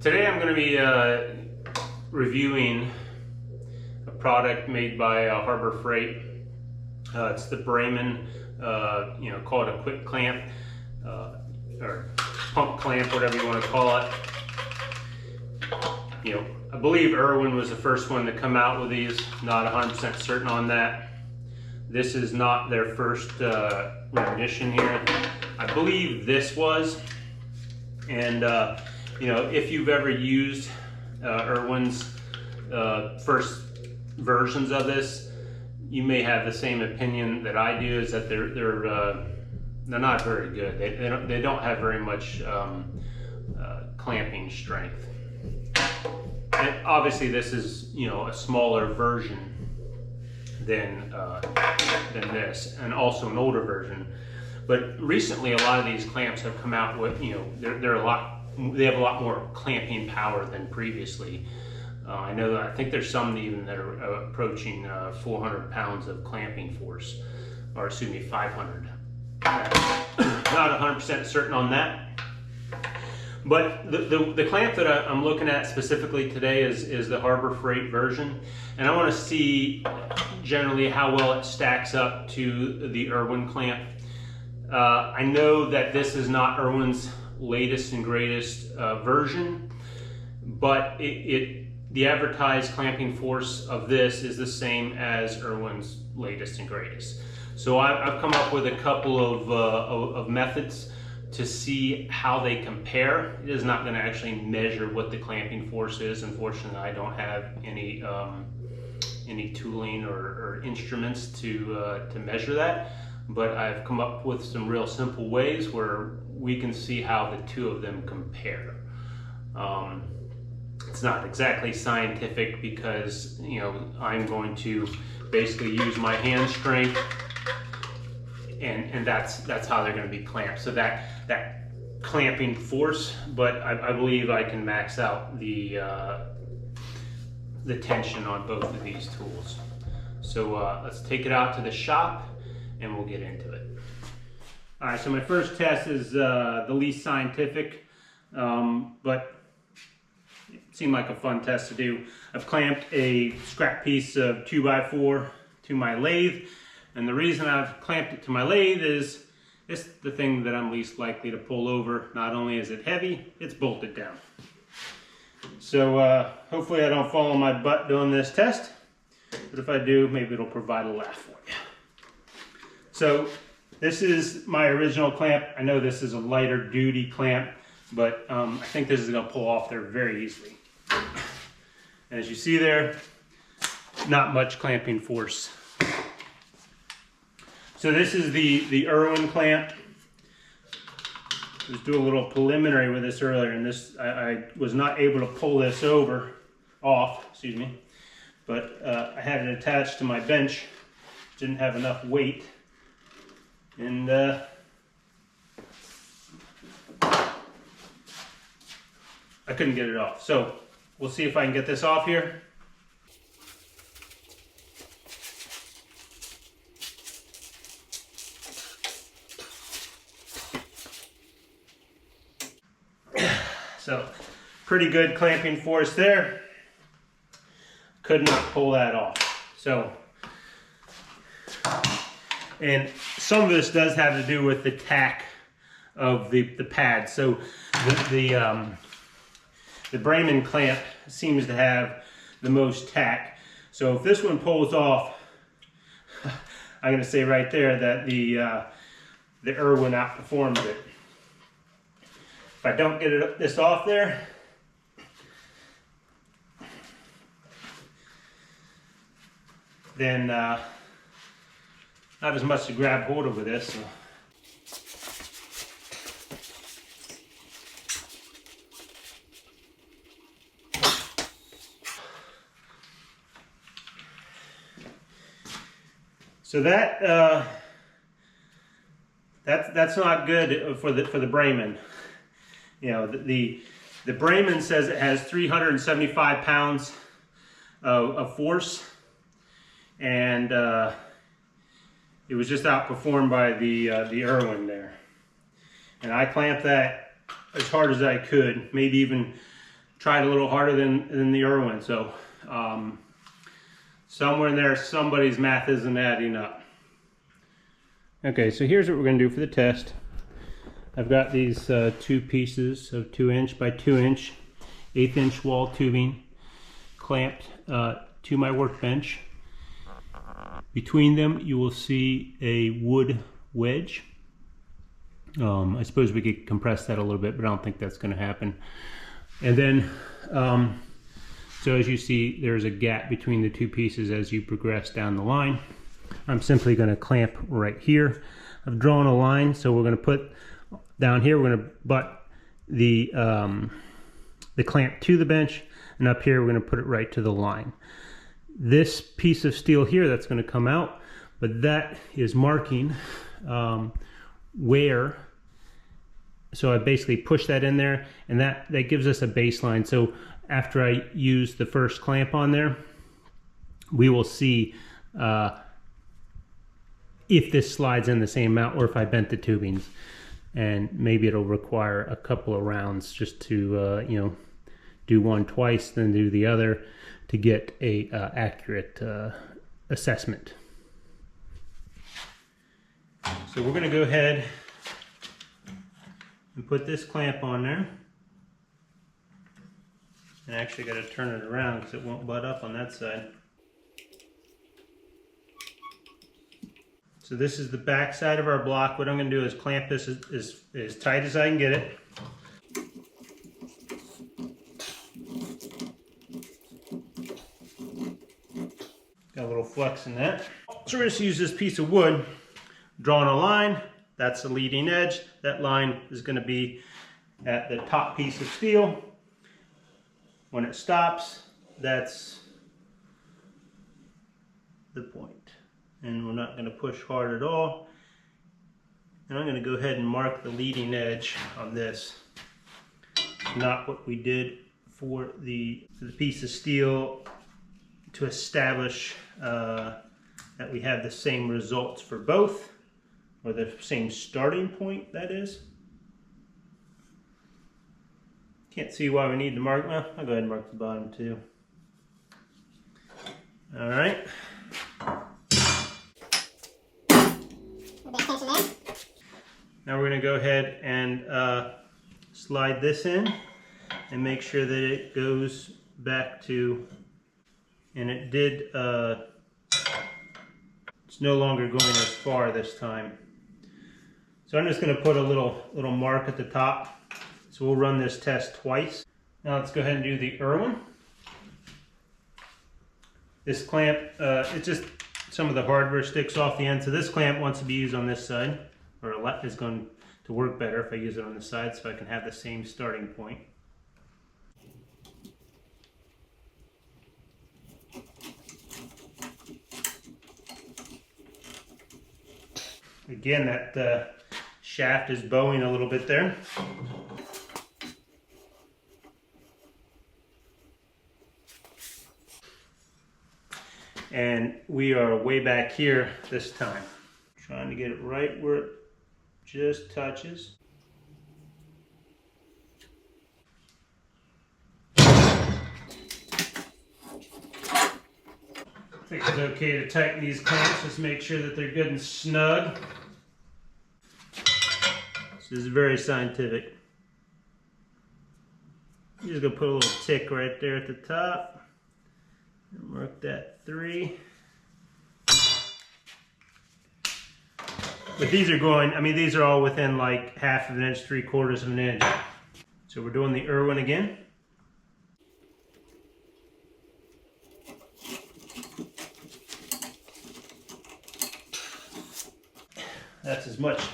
Today I'm going to be reviewing a product made by Harbor Freight. It's the Bremen, call it a quick clamp or pump clamp, whatever you want to call it. I believe Irwin was the first one to come out with these. Not 100% certain on that. This is not their first rendition here. I believe this was, and if you've ever used Irwin's first versions of this, you may have the same opinion that I do, is that they're not very good. They don't have very much clamping strength. And obviously, this is a smaller version than this, and also an older version. But recently, a lot of these clamps have come out with they have a lot more clamping power than previously. I think there's some even that are approaching 400 pounds of clamping force, or excuse me, 500. Not 100% certain on that. But the clamp that I'm looking at specifically today is the Harbor Freight version, and I want to see generally how well it stacks up to the Irwin clamp. I know that this is not Irwin's latest and greatest version, but the advertised clamping force of this is the same as Irwin's latest and greatest. So I've come up with a couple of methods to see how they compare. It is not going to actually measure what the clamping force is. Unfortunately, I don't have any tooling or instruments to measure that. But I've come up with some real simple ways where we can see how the two of them compare. It's not exactly scientific because I'm going to basically use my hand strength, and that's how they're going to be clamped. So that clamping force, but I believe I can max out the tension on both of these tools. So let's take it out to the shop and we'll get into it. All right, so my first test is the least scientific, but it seemed like a fun test to do. I've clamped a scrap piece of 2x4 to my lathe, and the reason I've clamped it to my lathe is it's the thing that I'm least likely to pull over. Not only is it heavy, it's bolted down. So hopefully I don't fall on my butt doing this test, but if I do, maybe it'll provide a laugh for you. So this is my original clamp. I know this is a lighter duty clamp, but I think this is going to pull off there very easily. And as you see there, not much clamping force. So this is the Irwin clamp. Just do a little preliminary with this earlier, and this I was not able to pull this off, excuse me, but I had it attached to my bench. Didn't have enough weight. And I couldn't get it off. So we'll see if I can get this off here. So pretty good clamping force there. Could not pull that off. So, and some of this does have to do with the tack of the pad. So the Bremen clamp seems to have the most tack. So if this one pulls off, I'm going to say right there that the Irwin outperforms it. If I don't get this off there, then not as much to grab hold of with this. So that's not good for the Bremen. The Bremen says it has 375 pounds of force, and it was just outperformed by the Irwin there. And I clamped that as hard as I could, maybe even tried a little harder than the Irwin. So somewhere in there, somebody's math isn't adding up. Okay, so here's what we're going to do for the test. I've got these two pieces of 2" by 2" 1/8" wall tubing clamped to my workbench. Between them you will see a wood wedge. I suppose we could compress that a little bit, but I don't think that's going to happen. And then, so as you see, there's a gap between the two pieces as you progress down the line. I'm simply going to clamp right here. I've drawn a line, so we're going to put down here, we're going to butt the clamp to the bench, and up here we're going to put it right to the line. This piece of steel here, that's going to come out, but that is marking where. So I basically push that in there, and that gives us a baseline. So after I use the first clamp on there, we will see if this slides in the same amount or if I bent the tubings. And maybe it'll require a couple of rounds just to you know, do one twice, then do the other to get a accurate assessment. So we're going to go ahead and put this clamp on there. And actually got to turn it around because it won't butt up on that side. So this is the back side of our block. What I'm going to do is clamp this as tight as I can get it. Got a little flex in that. So we're just use this piece of wood, drawing a line. That's the leading edge. That line is going to be at the top piece of steel. When it stops, that's the point. And we're not going to push hard at all. And I'm going to go ahead and mark the leading edge on this. Not what we did for the piece of steel to establish that we have the same results for both, or the same starting point, that is. Can't see why we need to mark. Well, I'll go ahead and mark the bottom too. All right. Now we're going to go ahead and slide this in and make sure that it goes back to, and it did, it's no longer going as far this time. So I'm just going to put a little mark at the top. So we'll run this test twice. Now let's go ahead and do the Irwin. This clamp, it's just some of the hardware sticks off the end. So this clamp wants to be used on this side, or is going to work better if I use it on the side so I can have the same starting point. Again, that shaft is bowing a little bit there. And we are way back here this time. Trying to get it right where it just touches. I think it's okay to tighten these clamps, just make sure that they're good and snug. This is very scientific. You're just gonna put a little tick right there at the top. And mark that 3. But these are going, I mean, these are all within like 1/2 inch, 3/4 inch. So we're doing the Irwin again. That's as much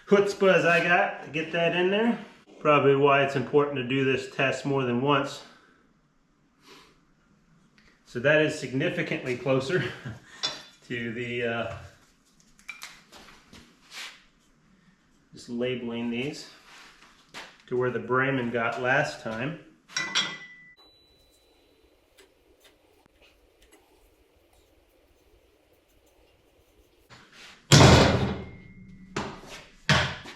chutzpah as I got to get that in there. Probably why it's important to do this test more than once. So that is significantly closer to the, just labeling these to where the Bremen got last time.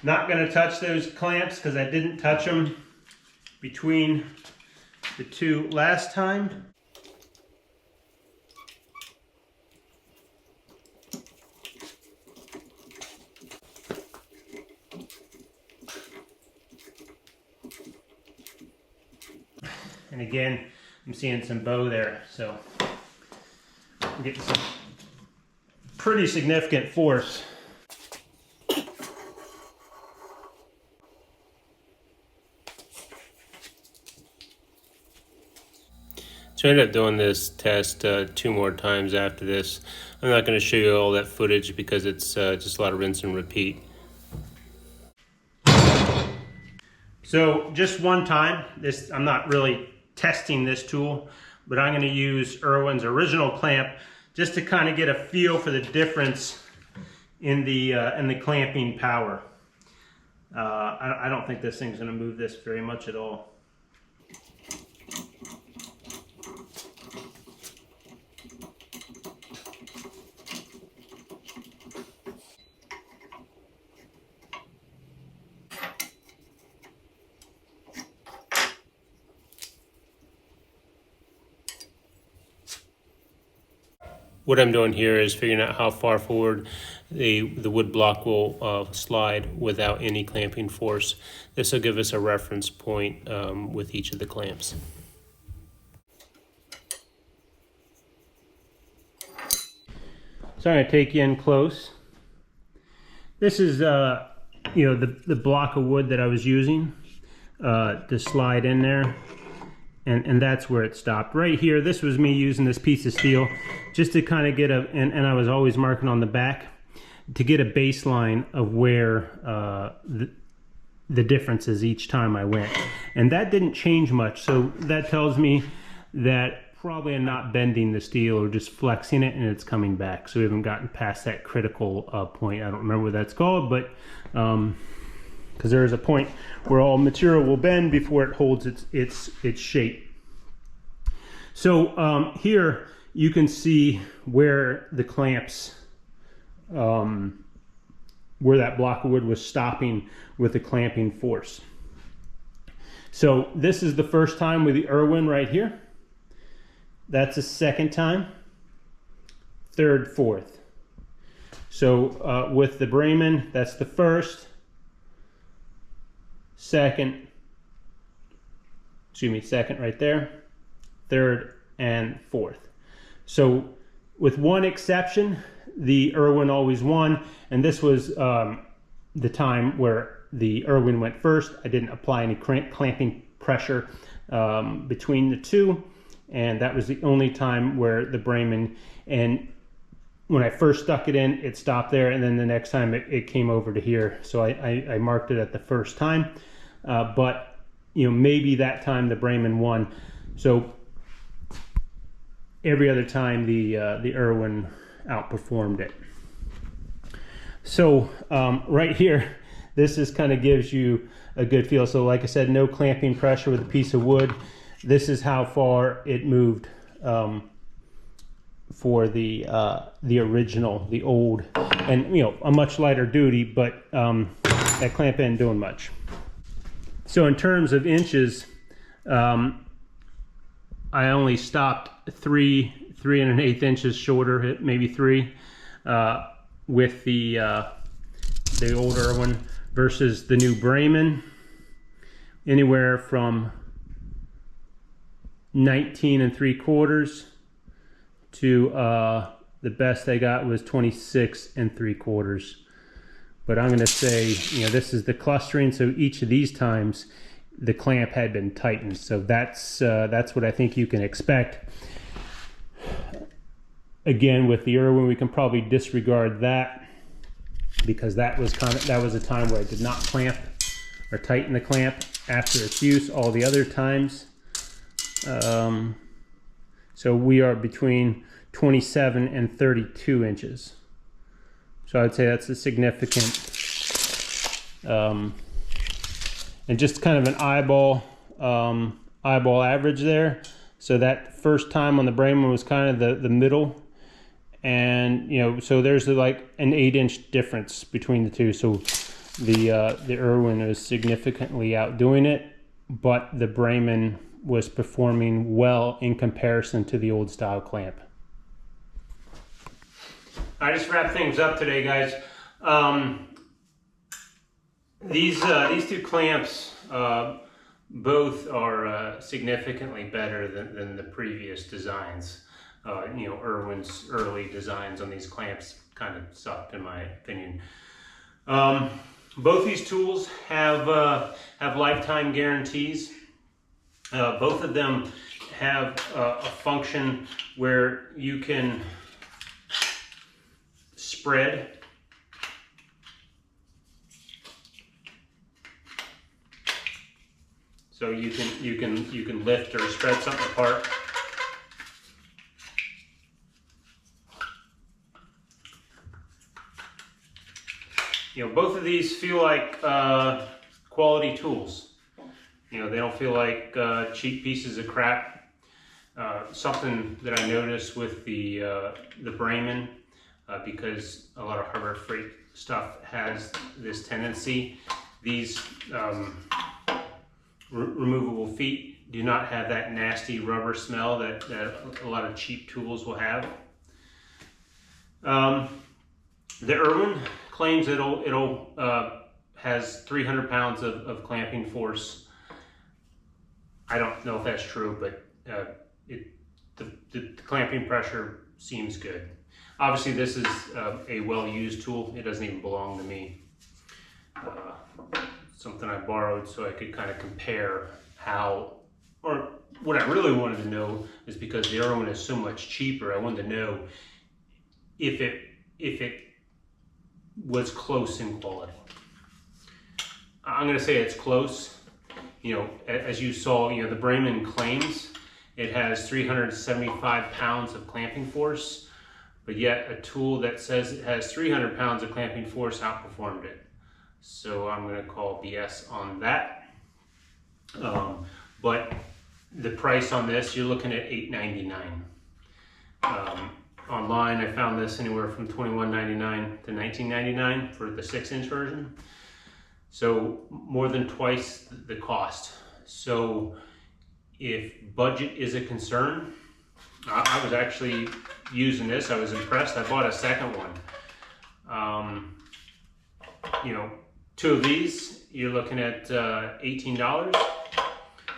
Not going to touch those clamps because I didn't touch them between the two last time. And again, I'm seeing some bow there, so I'm getting some pretty significant force. So I ended up doing this test 2 more times after this. I'm not going to show you all that footage because it's just a lot of rinse and repeat. So just one time, I'm not really testing this tool, but I'm going to use Irwin's original clamp just to kind of get a feel for the difference in the clamping power. I don't think this thing's going to move this very much at all. What I'm doing here is figuring out how far forward the wood block will slide without any clamping force. This will give us a reference point with each of the clamps. So I'm going to take you in close. This is the block of wood that I was using to slide in there. And that's where it stopped. Right here, this was me using this piece of steel just to kind of get and I was always marking on the back to get a baseline of where the difference is each time I went. And that didn't change much, so that tells me that probably I'm not bending the steel or just flexing it and it's coming back. So we haven't gotten past that critical point. I don't remember what that's called, but because there is a point where all material will bend before it holds its shape. So here you can see where the clamps, where that block of wood was stopping with the clamping force. So this is the first time with the Irwin right here. That's the second time, third, fourth. So with the Bremen, that's the first, second right there, third and fourth. So with one exception, the Irwin always won, and this was the time where the Irwin went first. I didn't apply any clamping pressure between the two, and that was the only time where the Bremen, and when I first stuck it in, it stopped there, and then the next time it came over to here. So I marked it at the first time. But maybe that time the Bremen won. So every other time the Irwin outperformed it. So right here, this is kind of gives you a good feel. So like I said, no clamping pressure with a piece of wood. This is how far it moved for the original, the old, and a much lighter duty, but that clamp ain't doing much. So in terms of inches, I only stopped 3 1/8 inches shorter, maybe 3, with the old Irwin versus the new Bremen, anywhere from 19 3/4 to the best I got was 26 3/4. But I'm going to say, this is the clustering, so each of these times the clamp had been tightened. So that's what I think you can expect. Again, with the Irwin, we can probably disregard that because that was a time where I did not clamp or tighten the clamp after its use. All the other times, so we are between 27 and 32 inches. So I'd say that's a significant, and just kind of an eyeball average there. So that first time on the Bremen was kind of the middle, and so there's like an 8-inch difference between the two. So the Irwin is significantly outdoing it, but the Bremen was performing well in comparison to the old style clamp. I just wrap things up today, guys. These two clamps both are significantly better than the previous designs. You know, Irwin's early designs on these clamps kind of sucked, in my opinion. Both these tools have lifetime guarantees. Both of them have a function where you can spread so you can lift or spread something apart. You know, both of these feel like quality tools. You know, they don't feel like cheap pieces of crap. Something that I noticed with the Bremen, because a lot of Harbor Freight stuff has this tendency, these removable feet do not have that nasty rubber smell that a lot of cheap tools will have. The Irwin claims it'll has 300 pounds of clamping force. I don't know if that's true, but the clamping pressure seems good. Obviously, this is a well-used tool. It doesn't even belong to me. Something I borrowed so I could kind of compare how, or what I really wanted to know is because the Irwin is so much cheaper, I wanted to know if it was close in quality. I'm going to say it's close. You know, as you saw, you know, the Bremen claims it has 375 pounds of clamping force, but yet a tool that says it has 300 pounds of clamping force outperformed it. So I'm going to call BS on that. But the price on this, you're looking at $8.99. Online, I found this anywhere from $21.99 to $19.99 for the 6-inch version. So more than twice the cost. So if budget is a concern, I was actually using this. I was impressed. I bought a second one. You know, 2 of these, you're looking at $18.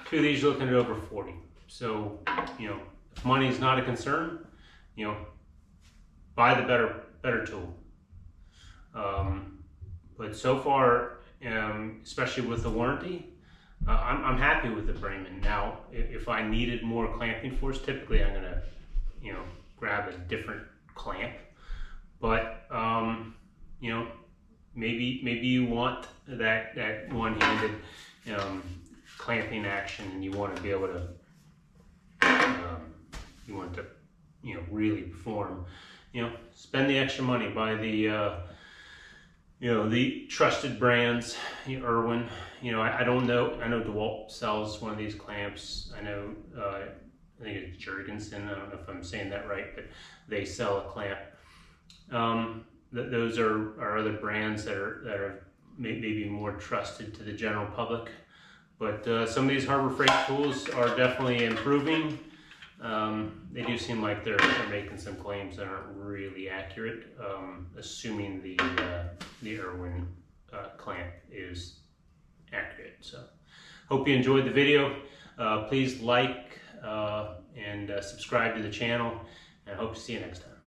2 of these, you're looking at over $40. So, you know, if money is not a concern, you know, buy the better tool. But so far, especially with the warranty, I'm happy with the Bremen. Now, if I needed more clamping force, typically I'm gonna, you know, grab a different clamp. But you know, maybe you want that one-handed clamping action, and you want to be able to, you want to, you know, really perform. You know, spend the extra money, buy the, you know, the trusted brands, Irwin. You know, I don't know. I know DeWalt sells one of these clamps. I know, I think it's Jurgensen. I don't know if I'm saying that right, but they sell a clamp. Those are other brands that are maybe more trusted to the general public. But some of these Harbor Freight tools are definitely improving. They do seem like they're making some claims that aren't really accurate, assuming the Irwin clamp is accurate. So, hope you enjoyed the video. Please like and subscribe to the channel, and I hope to see you next time.